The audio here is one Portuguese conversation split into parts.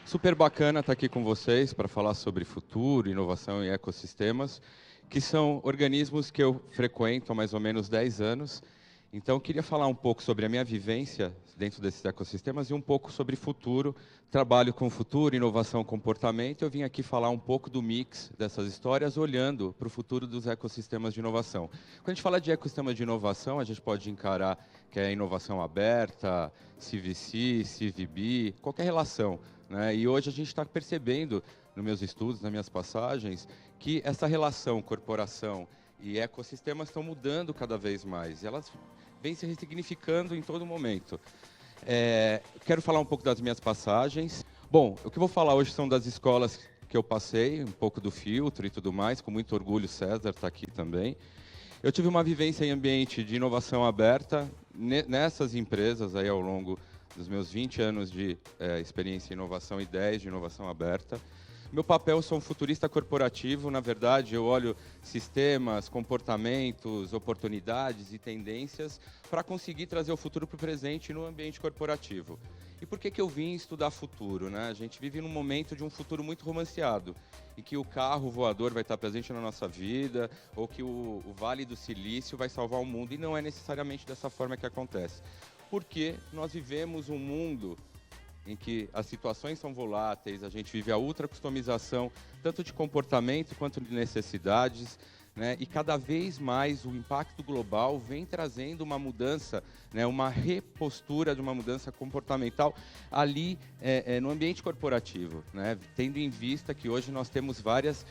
Super bacana estar aqui com vocês para falar sobre futuro, inovação e ecossistemas, que são organismos que eu frequento há mais ou menos 10 anos. Então, eu queria falar um pouco sobre a minha vivência dentro desses ecossistemas e um pouco sobre futuro. Trabalho com futuro, inovação, comportamento. Eu vim aqui falar um pouco do mix dessas histórias, olhando para o futuro dos ecossistemas de inovação. Quando a gente fala de ecossistema de inovação, a gente pode encarar que é inovação aberta, CVC, CVB, qualquer relação, né? E hoje a gente está percebendo, nos meus estudos, nas minhas passagens, que essa relação corporação e ecossistemas estão mudando cada vez mais. E elas vêm se ressignificando em todo momento. Quero falar um pouco das minhas passagens. Bom, o que eu vou falar hoje são das escolas que eu passei, um pouco do filtro e tudo mais. Com muito orgulho, César está aqui também. Eu tive uma vivência em ambiente de inovação aberta nessas empresas aí ao longo dos meus 20 anos de experiência em inovação e 10 de inovação aberta. Meu papel, eu sou um futurista corporativo, na verdade, eu olho sistemas, comportamentos, oportunidades e tendências para conseguir trazer o futuro para o presente no ambiente corporativo. E por que eu vim estudar futuro, né? A gente vive num momento de um futuro muito romanceado, em que o carro voador vai estar presente na nossa vida, ou que o Vale do Silício vai salvar o mundo, e não é necessariamente dessa forma que acontece. Porque nós vivemos um mundo em que as situações são voláteis, a gente vive a ultra-customização, tanto de comportamento quanto de necessidades, né? E cada vez mais o impacto global vem trazendo uma mudança, né? Uma repostura de uma mudança comportamental ali no ambiente corporativo, né? Tendo em vista que hoje nós temos várias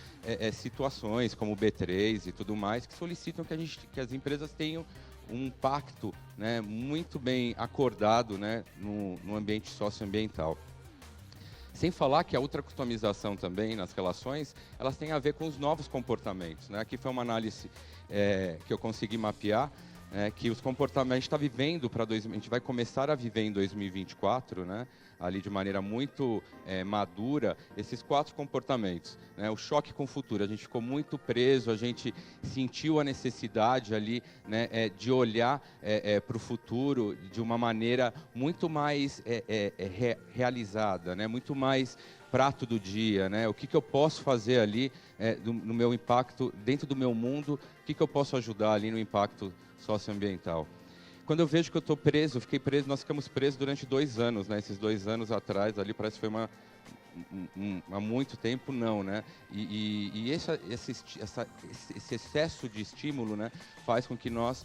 situações, como o B3 e tudo mais, que solicitam que as empresas tenham um pacto, né, muito bem acordado, né, no ambiente socioambiental. Sem falar que a ultracustomização também nas relações, elas têm a ver com os novos comportamentos, né? Aqui foi uma análise que eu consegui mapear, que os comportamentos a gente está vivendo a gente vai começar a viver em 2024, né? Ali de maneira muito madura, esses 4 comportamentos, né? O choque com o futuro, a gente ficou muito preso, a gente sentiu a necessidade ali, né, de olhar para o futuro de uma maneira muito mais realizada, né? Muito mais prato do dia, né? O que eu posso fazer ali no meu impacto, dentro do meu mundo, o que eu posso ajudar ali no impacto socioambiental. Quando eu vejo que eu estou preso, nós ficamos presos durante 2 anos, né? Esses 2 anos atrás, ali parece que foi há muito tempo, não, né? E esse excesso de estímulo, né, faz com que nós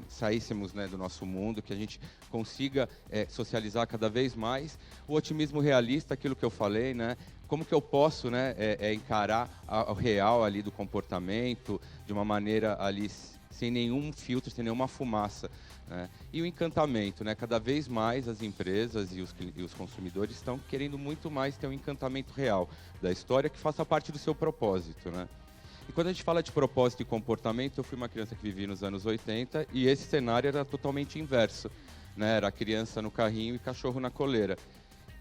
saíssemos, né, do nosso mundo, que a gente consiga socializar cada vez mais. O otimismo realista, aquilo que eu falei, né? Como que eu posso, né, encarar o real ali do comportamento de uma maneira ali sem nenhum filtro, sem nenhuma fumaça, né? E o encantamento, né? Cada vez mais as empresas e os consumidores estão querendo muito mais ter um encantamento real da história que faça parte do seu propósito, né? E quando a gente fala de propósito e comportamento, eu fui uma criança que vivia nos anos 80 e esse cenário era totalmente inverso, né? Era criança no carrinho e cachorro na coleira.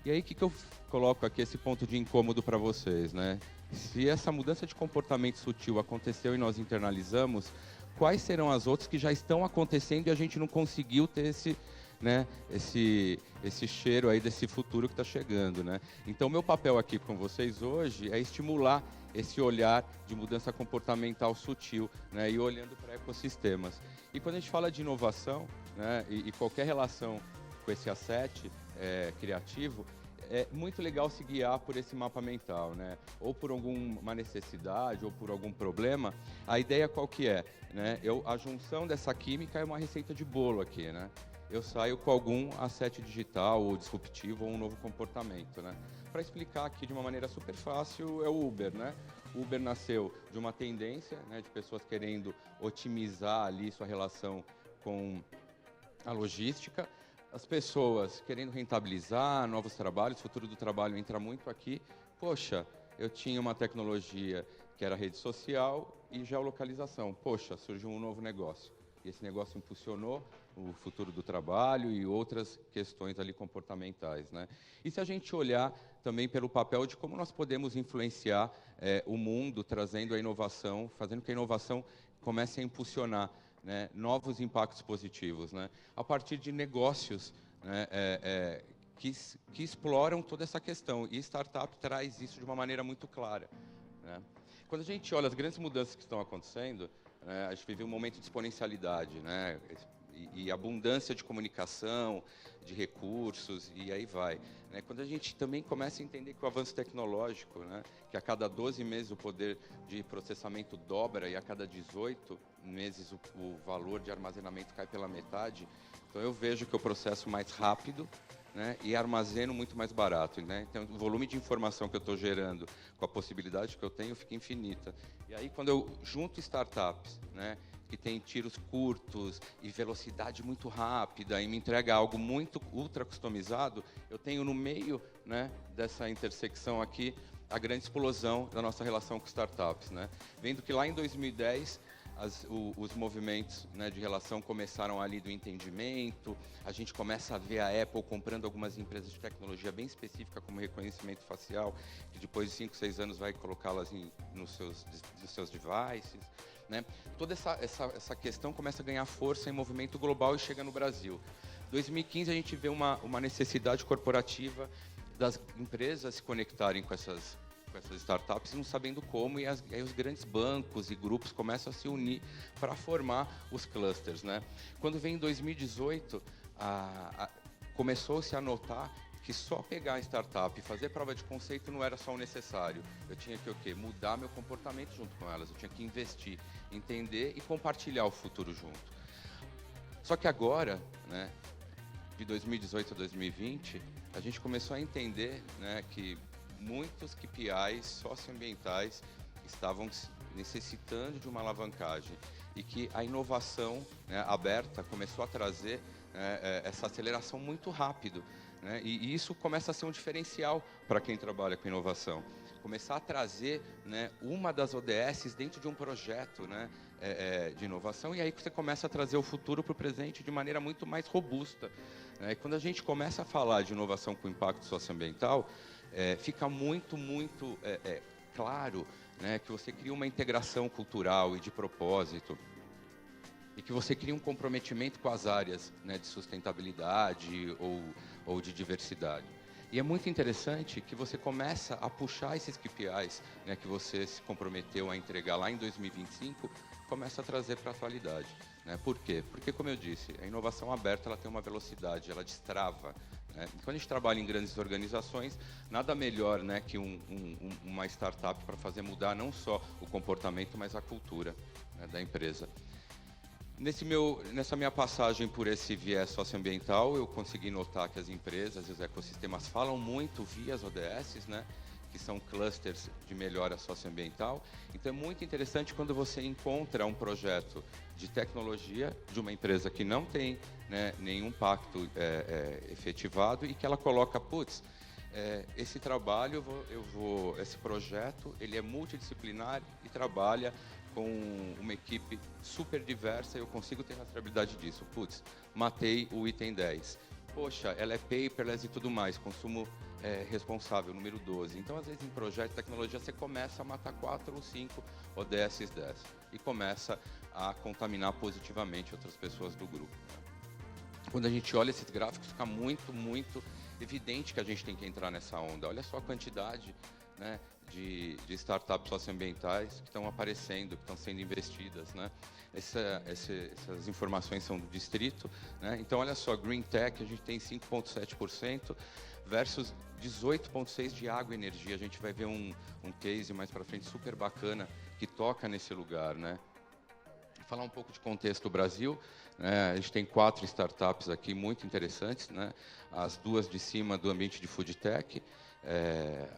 E aí, o que eu coloco aqui, esse ponto de incômodo para vocês, né? Se essa mudança de comportamento sutil aconteceu e nós internalizamos, quais serão as outras que já estão acontecendo e a gente não conseguiu ter esse cheiro aí desse futuro que está chegando, né? Então, meu papel aqui com vocês hoje é estimular esse olhar de mudança comportamental sutil, né? E olhando para ecossistemas. E quando a gente fala de inovação, né? E qualquer relação com esse asset criativo, é muito legal se guiar por esse mapa mental, né? Ou por alguma necessidade, ou por algum problema. A ideia qual que é, né? A junção dessa química é uma receita de bolo aqui, né? Eu saio com algum asset digital, ou disruptivo, ou um novo comportamento, né? Para explicar aqui de uma maneira super fácil, é o Uber, né? O Uber nasceu de uma tendência, né, de pessoas querendo otimizar ali sua relação com a logística, as pessoas querendo rentabilizar novos trabalhos, o futuro do trabalho entra muito aqui. Poxa, eu tinha uma tecnologia que era rede social e geolocalização. Poxa, surgiu um novo negócio. E esse negócio impulsionou o futuro do trabalho e outras questões ali comportamentais, né? E se a gente olhar também pelo papel de como nós podemos influenciar o mundo, trazendo a inovação, fazendo que a inovação comece a impulsionar, né, novos impactos positivos, né, a partir de negócios, né, que exploram toda essa questão. E startup traz isso de uma maneira muito clara, né? Quando a gente olha as grandes mudanças que estão acontecendo, né, a gente vive um momento de exponencialidade, né, e abundância de comunicação, de recursos, e aí vai, né? Quando a gente também começa a entender que o avanço tecnológico, né, que a cada 12 meses o poder de processamento dobra e a cada 18 meses o valor de armazenamento cai pela metade, então eu vejo que eu processo mais rápido, né, e armazeno muito mais barato, né? Então, o volume de informação que eu estou gerando com a possibilidade que eu tenho fica infinita. E aí, quando eu junto startups, né, que tem tiros curtos e velocidade muito rápida e me entrega algo muito ultra customizado, eu tenho no meio, né, dessa intersecção aqui a grande explosão da nossa relação com startups, né? Vendo que lá em 2010 os movimentos, né, de relação começaram ali do entendimento, a gente começa a ver a Apple comprando algumas empresas de tecnologia bem específica, como reconhecimento facial, que depois de 5, 6 anos vai colocá-las nos seus devices, né? Toda essa questão começa a ganhar força em movimento global e chega no Brasil. Em 2015 a gente vê uma necessidade corporativa das empresas se conectarem com essas startups, não sabendo como, e aí os grandes bancos e grupos começam a se unir para formar os clusters, né? Quando vem em 2018, começou-se a notar que só pegar a startup e fazer prova de conceito não era só o necessário. Eu tinha que o quê? Mudar meu comportamento junto com elas, eu tinha que investir, entender e compartilhar o futuro junto. Só que agora, né, de 2018 a 2020, a gente começou a entender, né, que muitos KPIs socioambientais estavam necessitando de uma alavancagem e que a inovação, né, aberta começou a trazer essa aceleração muito rápido, né, e isso começa a ser um diferencial para quem trabalha com inovação. Começar a trazer, né, uma das ODSs dentro de um projeto, né, de inovação, e aí você começa a trazer o futuro para o presente de maneira muito mais robusta, né? E quando a gente começa a falar de inovação com impacto socioambiental, fica muito claro, né, que você cria uma integração cultural e de propósito, e que você cria um comprometimento com as áreas, né, de sustentabilidade ou de diversidade. E é muito interessante que você começa a puxar esses KPIs, né, que você se comprometeu a entregar lá em 2025, começa a trazer para a atualidade, né? Por quê? Porque, como eu disse, a inovação aberta ela tem uma velocidade, ela destrava, né? Quando a gente trabalha em grandes organizações, nada melhor, né, que uma startup para fazer mudar não só o comportamento, mas a cultura, né, da empresa. Nessa minha passagem por esse viés socioambiental, eu consegui notar que as empresas e os ecossistemas falam muito via as ODSs, né, que são clusters de melhora socioambiental. Então é muito interessante quando você encontra um projeto de tecnologia de uma empresa que não tem, né, nenhum pacto efetivado e que ela coloca, putz, esse trabalho, esse projeto, ele é multidisciplinar e trabalha com uma equipe super diversa e eu consigo ter rastreabilidade disso. Putz, matei o item 10. Poxa, ela é paperless e tudo mais, consumo responsável, número 12. Então, às vezes, em projeto de tecnologia, você começa a matar 4 ou 5 ODSs dessas e começa a contaminar positivamente outras pessoas do grupo. Quando a gente olha esses gráficos, fica muito evidente que a gente tem que entrar nessa onda. Olha só a quantidade, né, de startups socioambientais que estão aparecendo, que estão sendo investidas, né? Essas informações são do distrito, né? Então, olha só, Green Tech, a gente tem 5,7% versus 18,6% de água e energia. A gente vai ver um case mais para frente super bacana que toca nesse lugar, né? Falar um pouco de contexto do Brasil, né? A gente tem 4 startups aqui muito interessantes, né? As 2 de cima do ambiente de food tech,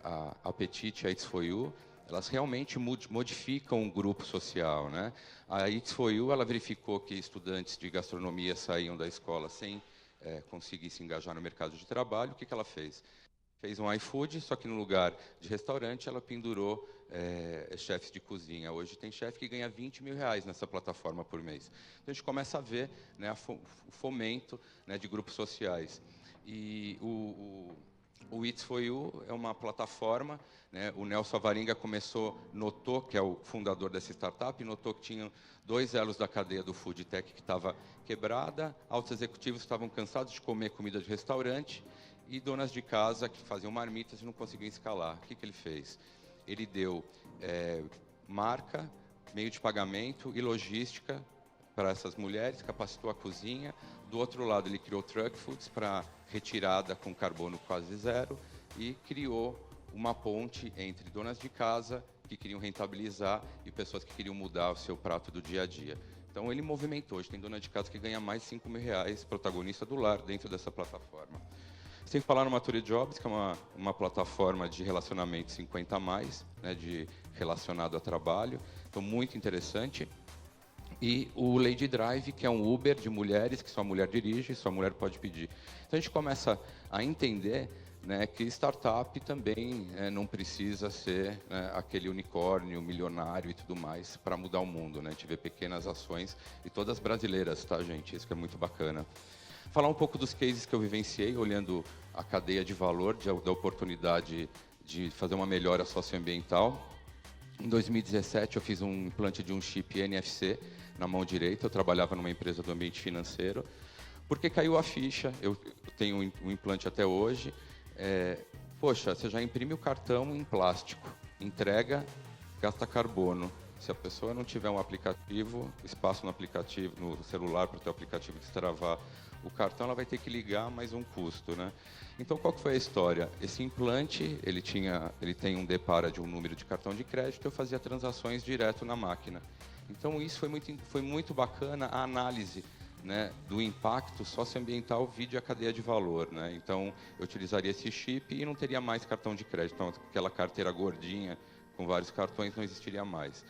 a Apetite e a It's4U, elas realmente modificam o grupo social, né? A It's4U, ela verificou que estudantes de gastronomia saíam da escola sem conseguir se engajar no mercado de trabalho. O que ela fez? Fez um iFood, só que no lugar de restaurante ela pendurou chefes de cozinha. Hoje tem chefe que ganha R$20 mil nessa plataforma por mês. Então a gente começa a ver, né, o fomento, né, de grupos sociais. E o It's4U é uma plataforma, né, o Nelson Avaringa notou, que é o fundador dessa startup, notou que tinha 2 elos da cadeia do food tech que estava quebrada, altos executivos estavam cansados de comer comida de restaurante, e donas de casa que faziam marmitas e não conseguiam escalar. O que ele fez? Ele deu marca, meio de pagamento e logística para essas mulheres, capacitou a cozinha. Do outro lado, ele criou Truck Foods para retirada com carbono quase zero e criou uma ponte entre donas de casa que queriam rentabilizar e pessoas que queriam mudar o seu prato do dia a dia. Então, ele movimentou. Hoje tem dona de casa que ganha mais de R$5.000, protagonista do lar, dentro dessa plataforma. Sem falar no Mature Jobs, que é uma plataforma de relacionamento 50+, né, relacionado a trabalho. Então, muito interessante. E o Lady Drive, que é um Uber de mulheres, que sua mulher dirige, sua mulher pode pedir. Então, a gente começa a entender, né, que startup também não precisa ser, né, aquele unicórnio milionário e tudo mais para mudar o mundo, né? A gente vê pequenas ações, e todas brasileiras, tá, gente? Isso que é muito bacana. Falar um pouco dos cases que eu vivenciei, olhando a cadeia de valor, da oportunidade de fazer uma melhora socioambiental. Em 2017, eu fiz um implante de um chip NFC na mão direita. Eu trabalhava numa empresa do ambiente financeiro. Porque caiu a ficha, eu tenho um implante até hoje. Poxa, você já imprime o cartão em plástico, entrega, gasta carbono. Se a pessoa não tiver um aplicativo, espaço no aplicativo, no celular para ter o aplicativo destravar o cartão, ela vai ter que ligar, mais um custo, né? Então, qual que foi a história? Esse implante, ele tem um depara de um número de cartão de crédito, eu fazia transações direto na máquina. Então, isso foi muito bacana, a análise, né, do impacto socioambiental via a cadeia de valor, né? Então, eu utilizaria esse chip e não teria mais cartão de crédito. Então, aquela carteira gordinha com vários cartões não existiria mais.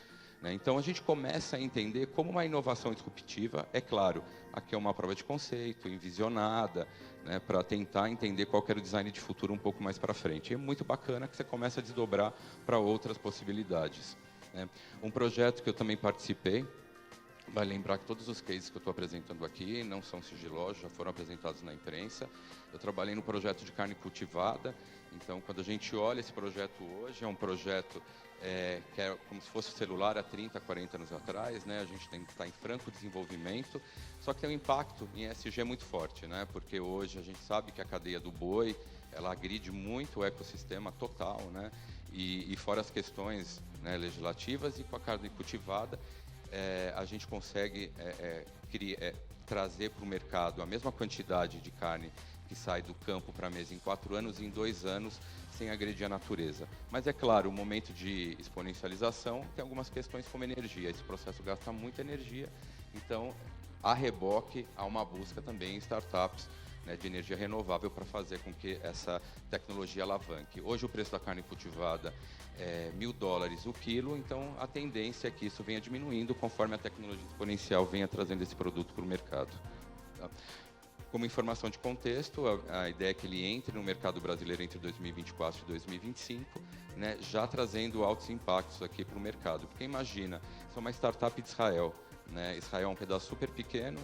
Então, a gente começa a entender como uma inovação disruptiva, é claro, aqui é uma prova de conceito, envisionada, né, para tentar entender qual que era o design de futuro um pouco mais para frente. E é muito bacana que você começa a desdobrar para outras possibilidades, né? Um projeto que eu também participei, vai lembrar que todos os cases que eu estou apresentando aqui não são sigilosos, já foram apresentados na imprensa. Eu trabalhei no projeto de carne cultivada. Então, quando a gente olha esse projeto hoje, é um projeto que é como se fosse celular há 30, 40 anos atrás, né? A gente está em franco desenvolvimento, só que tem um impacto em ESG muito forte, né? Porque hoje a gente sabe que a cadeia do boi, ela agride muito o ecossistema total, né? E fora as questões, né, legislativas, e com a carne cultivada, a gente consegue trazer para o mercado a mesma quantidade de carne que sai do campo para a mesa em 4 anos, em 2 anos, sem agredir a natureza. Mas é claro, o momento de exponencialização tem algumas questões como energia. Esse processo gasta muita energia, então, a reboque, há uma busca também em startups, né, de energia renovável para fazer com que essa tecnologia alavanque. Hoje o preço da carne cultivada é $1.000 o quilo, então a tendência é que isso venha diminuindo conforme a tecnologia exponencial venha trazendo esse produto para o mercado. Tá? Como informação de contexto, a ideia é que ele entre no mercado brasileiro entre 2024 e 2025, né, já trazendo altos impactos aqui para o mercado. Porque imagina, isso é uma startup de Israel, né? Israel é um pedaço super pequeno,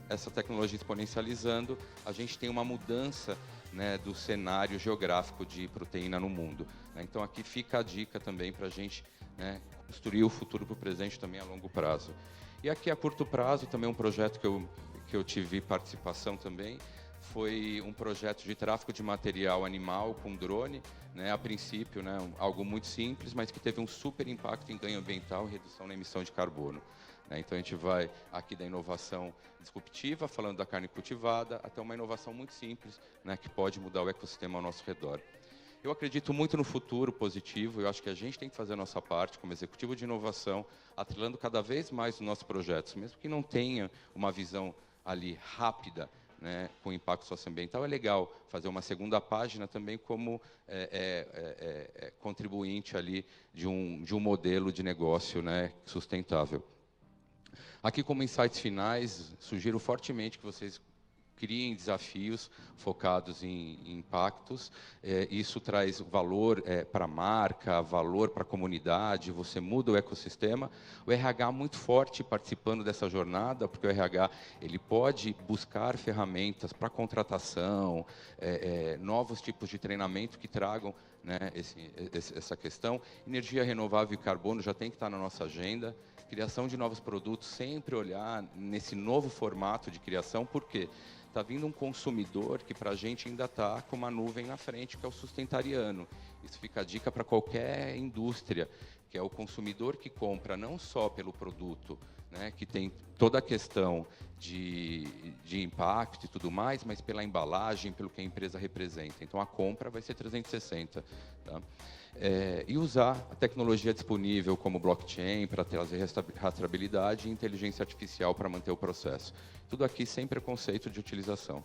essa tecnologia exponencializando, a gente tem uma mudança, né, do cenário geográfico de proteína no mundo, né? Então aqui fica a dica também para a gente, né, construir o futuro para o presente também a longo prazo. E aqui a curto prazo, também um projeto que eu tive participação também, foi um projeto de tráfego de material animal com drone, né, a princípio, né, algo muito simples, mas que teve um super impacto em ganho ambiental e redução na emissão de carbono. Então, a gente vai aqui da inovação disruptiva, falando da carne cultivada, até uma inovação muito simples, né, que pode mudar o ecossistema ao nosso redor. Eu acredito muito no futuro positivo, eu acho que a gente tem que fazer a nossa parte como executivo de inovação, atrelando cada vez mais os nossos projetos, mesmo que não tenha uma visão ali rápida, né, com impacto socioambiental, é legal fazer uma segunda página também como contribuinte ali de um modelo de negócio, né, sustentável. Aqui, como insights finais, sugiro fortemente que vocês criem desafios focados em impactos. Isso traz valor para a marca, valor para a comunidade, você muda o ecossistema. O RH muito forte participando dessa jornada, porque o RH ele pode buscar ferramentas para contratação, novos tipos de treinamento que tragam, né, essa questão. Energia renovável e carbono já tem que estar na nossa agenda. Criação de novos produtos, sempre olhar nesse novo formato de criação, por quê? está vindo um consumidor que para a gente ainda está com uma nuvem na frente, que é o sustentariano. Isso fica a dica para qualquer indústria, que é o consumidor que compra não só pelo produto, né, que tem toda a questão de impacto e tudo mais, mas pela embalagem, pelo que a empresa representa. Então, a compra vai ser 360. Tá? E usar a tecnologia disponível como blockchain para trazer rastreabilidade e inteligência artificial para manter o processo. Tudo aqui sem preconceito de utilização.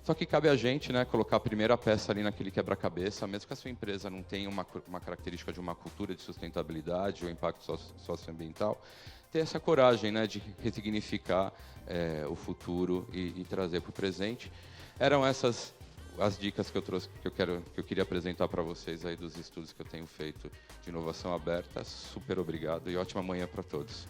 Só que cabe a gente, né, colocar a primeira peça ali naquele quebra-cabeça, mesmo que a sua empresa não tenha uma característica de uma cultura de sustentabilidade ou impacto socioambiental, ter essa coragem, né, de ressignificar o futuro e trazer para o presente. Eram essas as dicas que eu trouxe, que eu queria apresentar para vocês aí dos estudos que eu tenho feito de inovação aberta. Super obrigado e ótima manhã para todos.